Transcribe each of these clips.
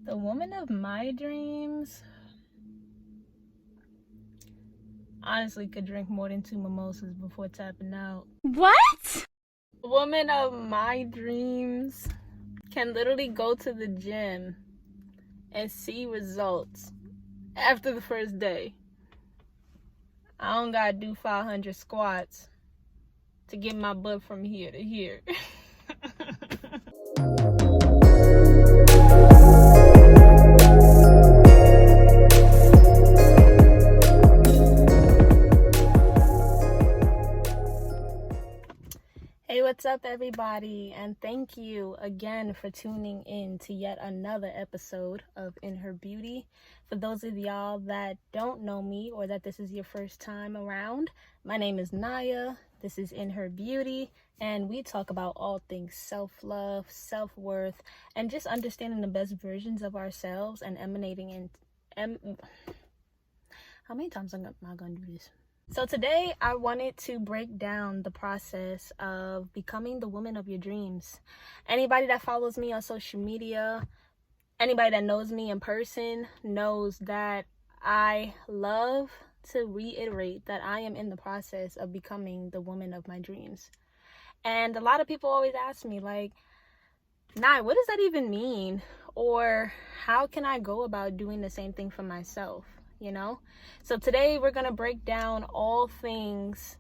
The woman of my dreams honestly could drink more than 2 mimosas before tapping out. What? The woman of my dreams can literally go to the gym and see results after the first day. I don't gotta do 500 squats to get my butt from here to here. Hey, what's up, everybody? And thank you again for tuning in to yet another episode of In Her Beauty. For those of y'all that don't know me or that this is your first time around, my name is Naya. This is In Her Beauty, and we talk about all things self-love, self-worth, and just understanding the best versions of ourselves and emanating in... How many times am I going to do this? So today I wanted to break down the process of becoming the woman of your dreams. Anybody that follows me on social media, anybody that knows me in person knows that I love to reiterate that I am in the process of becoming the woman of my dreams. And a lot of people always ask me like, Nah, what does that even mean? Or how can I go about doing the same thing for myself? So today we're going to break down all things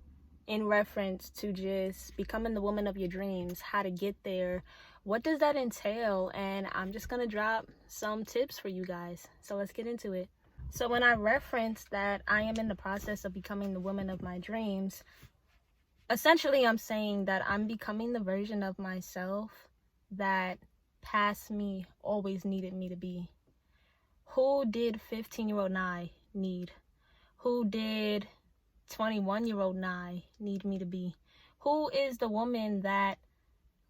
in reference to just becoming the woman of your dreams, how to get there, what does that entail, and I'm just going to drop some tips for you guys. So let's get into it. So when I reference that I am in the process of becoming the woman of my dreams, essentially I'm saying that I'm becoming the version of myself that past me always needed me to be. Who did 15-year-old Nye need? Who did 21-year-old Nye need me to be? Who is the woman that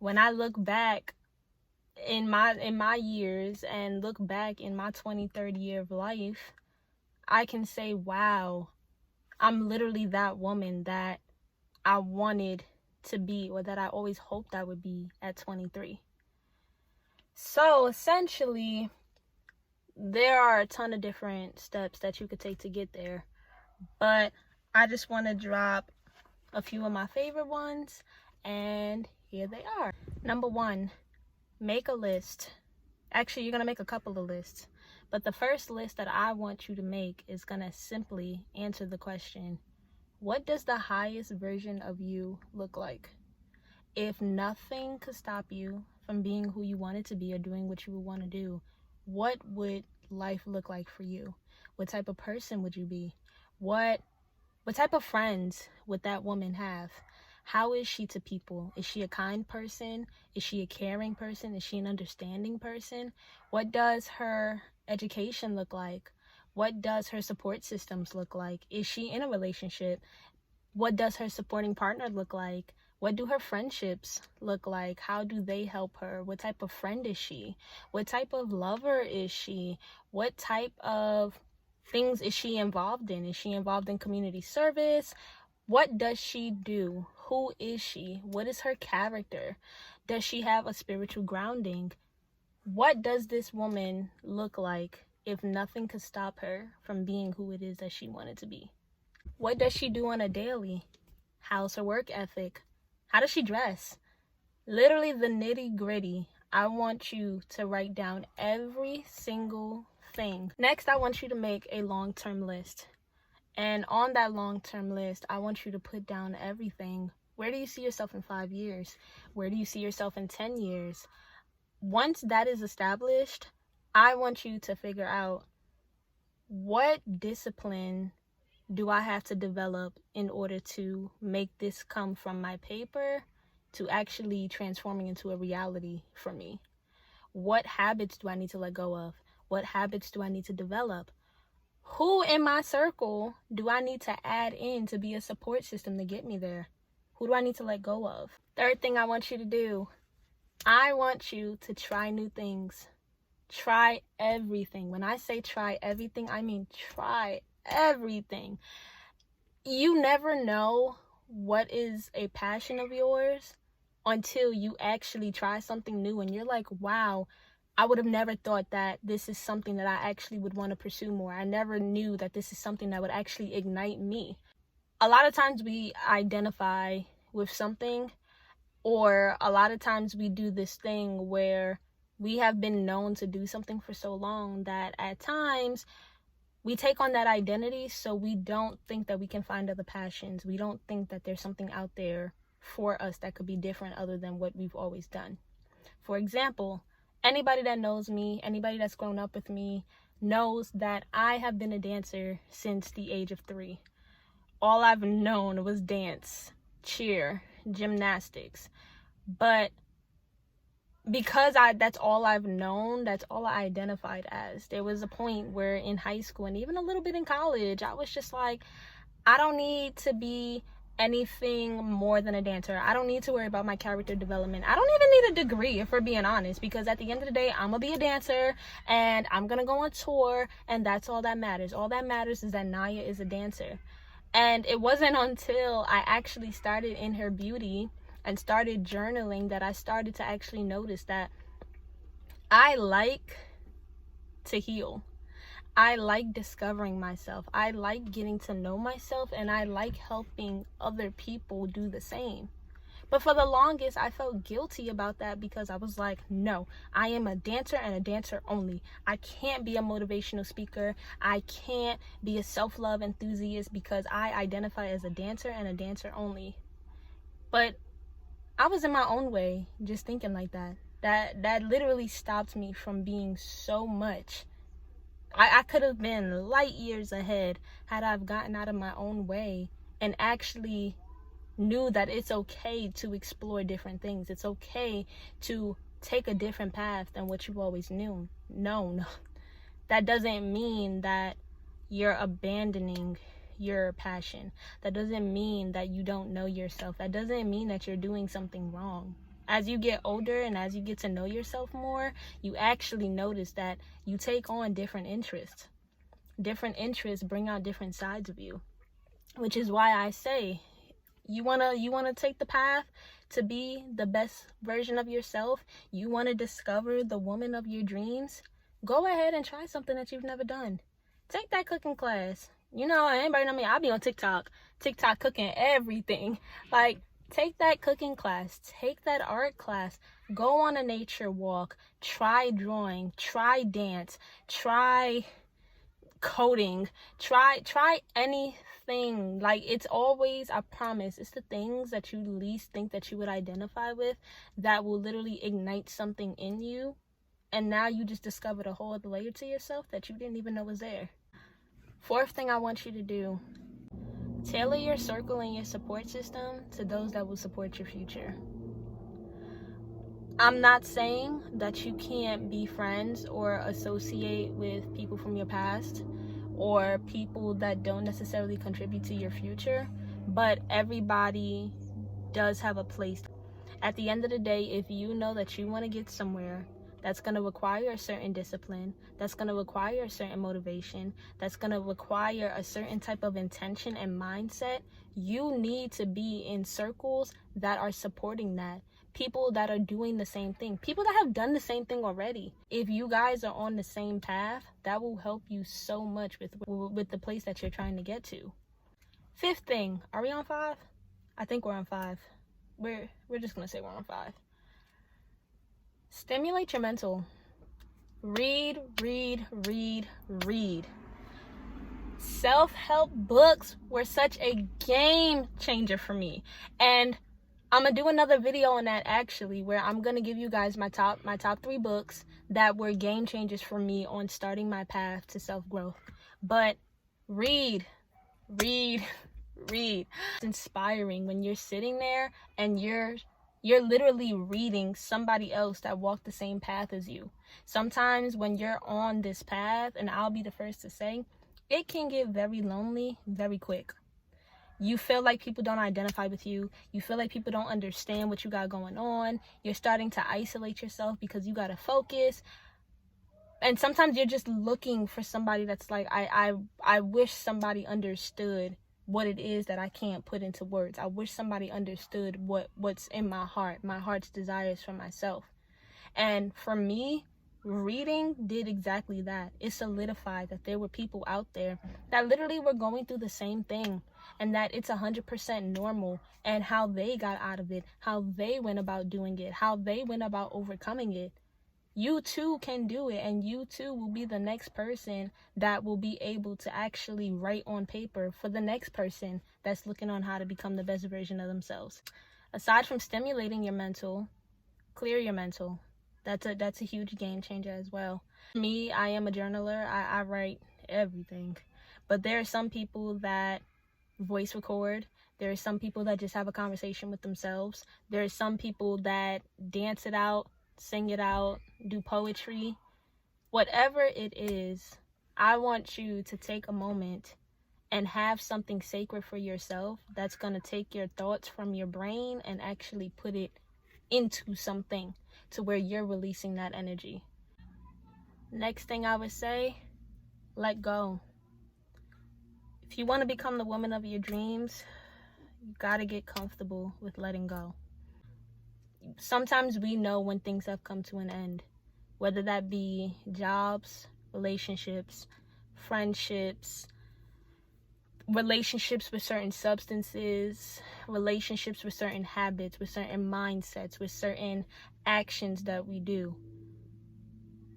when I look back in my years and look back in my 23rd year of life, I can say, wow, I'm literally that woman that I wanted to be, or that I always hoped I would be at 23. So essentially, there are a ton of different steps that you could take to get there, but I just want to drop a few of my favorite ones, and here they are. Number 1, make a list. Actually, you're going to make a couple of lists, but the first list that I want you to make is going to simply answer the question, what does the highest version of you look like? If nothing could stop you from being who you wanted to be or doing what you would want to do, what would life look like for you? What type of person would you be? What type of friends would that woman have? How is she to people? Is she a kind person? Is she a caring person? Is she an understanding person? What does her education look like? What does her support systems look like? Is she in a relationship? What does her supporting partner look like? What do her friendships look like? How do they help her? What type of friend is she? What type of lover is she? What type of things is she involved in? Is she involved in community service? What does she do? Who is she? What is her character? Does she have a spiritual grounding? What does this woman look like if nothing could stop her from being who it is that she wanted to be? What does she do on a daily? How's her work ethic? How does she dress? Literally the nitty gritty. I want you to write down every single thing. Next, I want you to make a long-term list. And on that long-term list, I want you to put down everything. Where do you see yourself in 5 years? Where do you see yourself in 10 years? Once that is established, I want you to figure out, what discipline do I have to develop in order to make this come from my paper to actually transforming into a reality for me? What habits do I need to let go of? What habits do I need to develop? Who in my circle do I need to add in to be a support system to get me there? Who do I need to let go of? Third thing I want you to do, I want you to try new things. Try everything. When I say try everything, I mean try everything. You never know what is a passion of yours until you actually try something new and you're like, wow, I would have never thought that this is something that I actually would want to pursue more. I never knew that this is something that would actually ignite me. A lot of times we identify with something, or a lot of times we do this thing where we have been known to do something for so long that at times we take on that identity, so we don't think that we can find other passions. We don't think that there's something out there for us that could be different other than what we've always done. For example, anybody that knows me, anybody that's grown up with me, knows that I have been a dancer since the age of 3. All I've known was dance, cheer, gymnastics. But because that's all I've known, that's all I identified as. There was a point where in high school and even a little bit in college, I was just like, I don't need to be anything more than a dancer. I don't need to worry about my character development. I don't even need a degree, if we're being honest, because at the end of the day, I'm gonna be a dancer and I'm gonna go on tour, and that's all that matters. All that matters is that Naya is a dancer. And it wasn't until I actually started in her beauty and started journaling that I started to actually notice that I like to heal. I like discovering myself. I like getting to know myself, and I like helping other people do the same. But for the longest, I felt guilty about that because I was like, no, I am a dancer and a dancer only. I can't be a motivational speaker. I can't be a self-love enthusiast because I identify as a dancer and a dancer only. But I was in my own way just thinking like that. That literally stopped me from being so much. I could have been light years ahead had I gotten out of my own way and actually knew that it's okay to explore different things. It's okay to take a different path than what you've always known. No. That doesn't mean that you're abandoning your passion. That doesn't mean that you don't know yourself. That doesn't mean that you're doing something wrong. As you get older and as you get to know yourself more, you actually notice that you take on different interests. Different interests bring out different sides of you, which is why I say, you wanna take the path to be the best version of yourself. You want to discover the woman of your dreams. Go ahead and try something that you've never done. Take that cooking class. You know, anybody know me? I'll be on TikTok cooking everything. Like, take that cooking class, take that art class, go on a nature walk, try drawing, try dance, try coding, try anything. Like, it's always, I promise, it's the things that you least think that you would identify with that will literally ignite something in you, and now you just discovered a whole other layer to yourself that you didn't even know was there. 4th thing I want you to do: tailor your circle and your support system to those that will support your future. I'm not saying that you can't be friends or associate with people from your past or people that don't necessarily contribute to your future, but everybody does have a place. At the end of the day, if you know that you want to get somewhere that's going to require a certain discipline, that's going to require a certain motivation, that's going to require a certain type of intention and mindset, you need to be in circles that are supporting that. People that are doing the same thing, people that have done the same thing already. If you guys are on the same path, that will help you so much with the place that you're trying to get to. 5th thing, are we on 5? I think we're on 5. We're just gonna say we're on 5. Stimulate your mental. Read. Self-help books were such a game changer for me, and I'm gonna do another video on that actually, where I'm gonna give you guys my top 3 books that were game changers for me on starting my path to self-growth. But read. It's inspiring when you're sitting there and you're literally reading somebody else that walked the same path as you. Sometimes when you're on this path, and I'll be the first to say, it can get very lonely very quick. You feel like people don't identify with you. You feel like people don't understand what you got going on. You're starting to isolate yourself because you got to focus. And sometimes you're just looking for somebody that's like, I wish somebody understood what it is that I can't put into words. I wish somebody understood what's in my heart's desires for myself. And for me, Reading did exactly that. It solidified that there were people out there that literally were going through the same thing, and that it's 100% normal, and how they got out of it, how they went about doing it, how they went about overcoming it. You too can do it, and you too will be the next person that will be able to actually write on paper for the next person that's looking on how to become the best version of themselves. Aside from stimulating your mental, clear your mental. That's a huge game changer as well. Me, I am a journaler. I write everything. But there are some people that voice record. There are some people that just have a conversation with themselves. There are some people that dance it out, sing it out, do poetry. Whatever it is, I want you to take a moment and have something sacred for yourself that's going to take your thoughts from your brain and actually put it into something to where you're releasing that energy. Next thing I would say, let go. If you want to become the woman of your dreams, you got to get comfortable with letting go. Sometimes we know when things have come to an end, whether that be jobs, relationships, friendships, relationships with certain substances, relationships with certain habits, with certain mindsets, with certain actions that we do.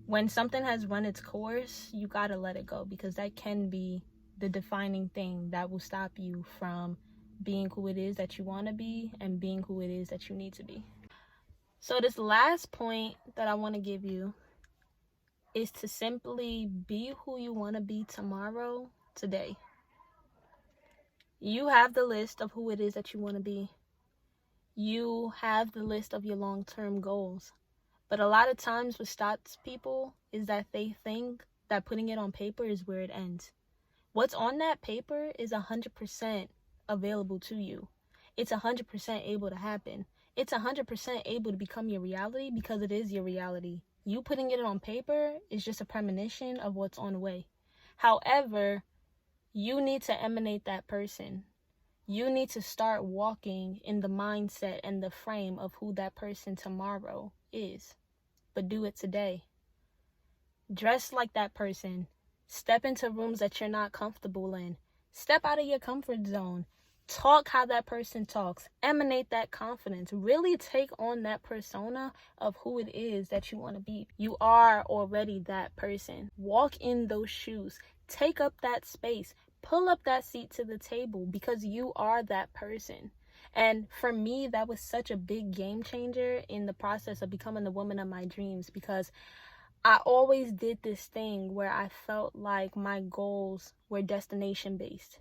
When something has run its course, you gotta let it go, because that can be the defining thing that will stop you from being who it is that you want to be and being who it is that you need to be. So this last point that I want to give you is to simply be who you want to be tomorrow, today. You have the list of who it is that you want to be. You have the list of your long-term goals. But a lot of times what stops people is that they think that putting it on paper is where it ends. What's on that paper is 100% available to you. It's 100% able to happen. It's 100% able to become your reality, because it is your reality. You putting it on paper is just a premonition of what's on the way. However, you need to emanate that person. You need to start walking in the mindset and the frame of who that person tomorrow is. But do it today. Dress like that person. Step into rooms that you're not comfortable in. Step out of your comfort zone. Talk how that person talks. Emanate that confidence. Really take on that persona of who it is that you want to be. You are already that person. Walk in those shoes. Take up that space. Pull up that seat to the table, because you are that person. And for me, that was such a big game changer in the process of becoming the woman of my dreams, because I always did this thing where I felt like my goals were destination based.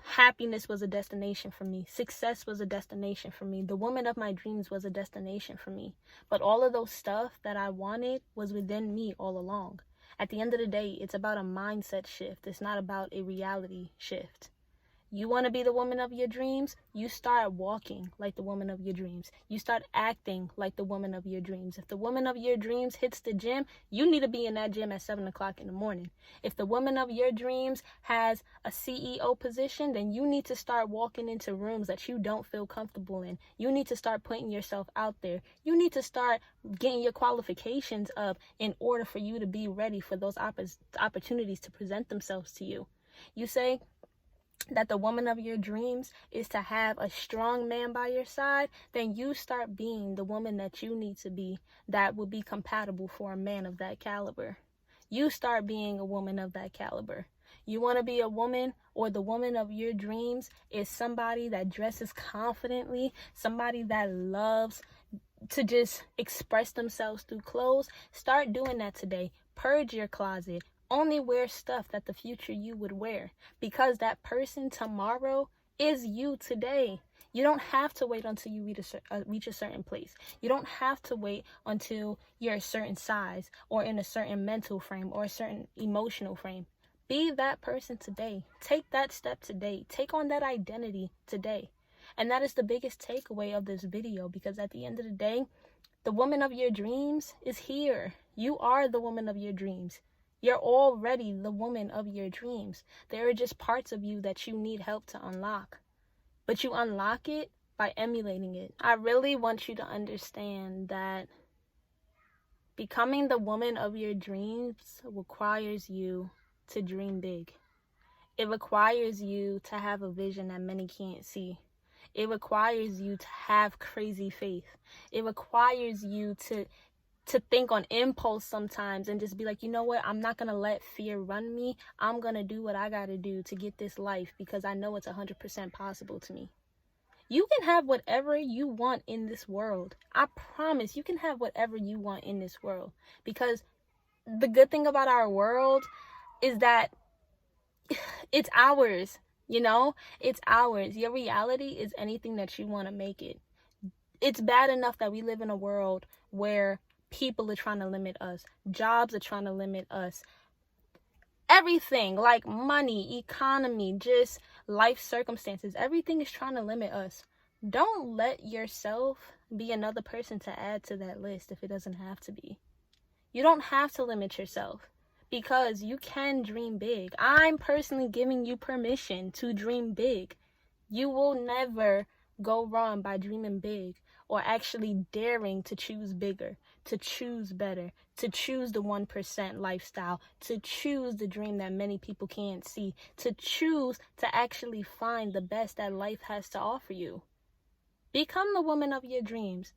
Happiness was a destination for me. Success was a destination for me. The woman of my dreams was a destination for me. But all of those stuff that I wanted was within me all along. At the end of the day, it's about a mindset shift. It's not about a reality shift. You want to be the woman of your dreams? You start walking like the woman of your dreams. You start acting like the woman of your dreams. If the woman of your dreams hits the gym, you need to be in that gym at 7 o'clock in the morning. If the woman of your dreams has a CEO position, then you need to start walking into rooms that you don't feel comfortable in. You need to start putting yourself out there. You need to start getting your qualifications up in order for you to be ready for those opportunities to present themselves to you. You say that the woman of your dreams is to have a strong man by your side, then you start being the woman that you need to be, that will be compatible for a man of that caliber. You start being a woman of that caliber. You want to be a woman, or the woman of your dreams is somebody that dresses confidently, somebody that loves to just express themselves through clothes. Start doing that today. Purge your closet. Only wear stuff that the future you would wear, because that person tomorrow is you today. You don't have to wait until you reach a certain place. You don't have to wait until you're a certain size, or in a certain mental frame, or a certain emotional frame. Be that person today. Take that step today. Take on that identity today. And that is the biggest takeaway of this video, because at the end of the day, the woman of your dreams is here. You are the woman of your dreams. You're already the woman of your dreams. There are just parts of you that you need help to unlock. But you unlock it by emulating it. I really want you to understand that Becoming the woman of your dreams requires you to dream big. It requires you to have a vision that many can't see. It requires you to have crazy faith. It requires you to think on impulse sometimes and just be like, you know what, I'm not gonna let fear run me. I'm gonna do what I gotta do to get this life because I know it's 100% possible to me. You can have whatever you want in this world. I promise you can have whatever you want in this world, because the good thing about our world is that it's ours. It's ours. Your reality is anything that you want to make it. It's bad enough that we live in a world where people are trying to limit us, jobs are trying to limit us, everything like money, economy, just life circumstances, everything is trying to limit us. Don't let yourself be another person to add to that list if it doesn't have to be. You don't have to limit yourself, because you can dream big. I'm personally giving you permission to dream big. You will never go wrong by dreaming big, or actually daring to choose bigger, to choose better, to choose the 1% lifestyle, to choose the dream that many people can't see, to choose to actually find the best that life has to offer you. Become the woman of your dreams.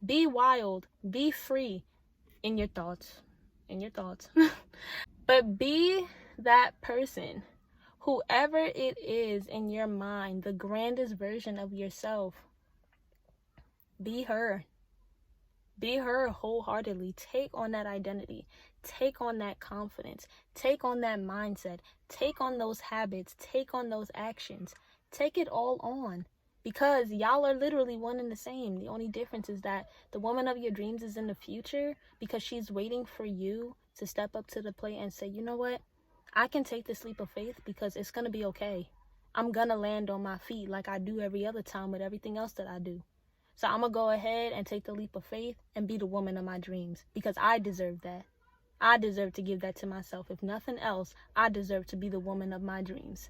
Be wild, be free in your thoughts, but be that person. Whoever it is in your mind, the grandest version of yourself, be her. Be her wholeheartedly. Take on that identity. Take on that confidence. Take on that mindset. Take on those habits. Take on those actions. Take it all on. Because y'all are literally one and the same. The only difference is that the woman of your dreams is in the future, because she's waiting for you to step up to the plate and say, you know what? I can take this leap of faith because it's going to be okay. I'm going to land on my feet like I do every other time with everything else that I do. So I'm going to go ahead and take the leap of faith and be the woman of my dreams, because I deserve that. I deserve to give that to myself. If nothing else, I deserve to be the woman of my dreams.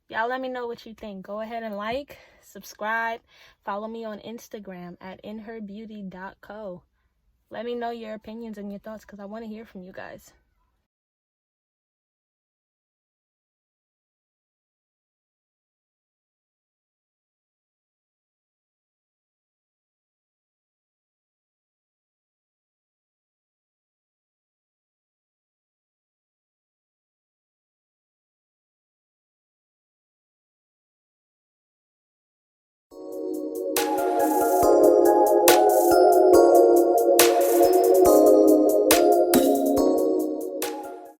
Y'all let me know what you think. Go ahead and like, subscribe, follow me on Instagram at inherbeauty.co. Let me know your opinions and your thoughts, because I want to hear from you guys.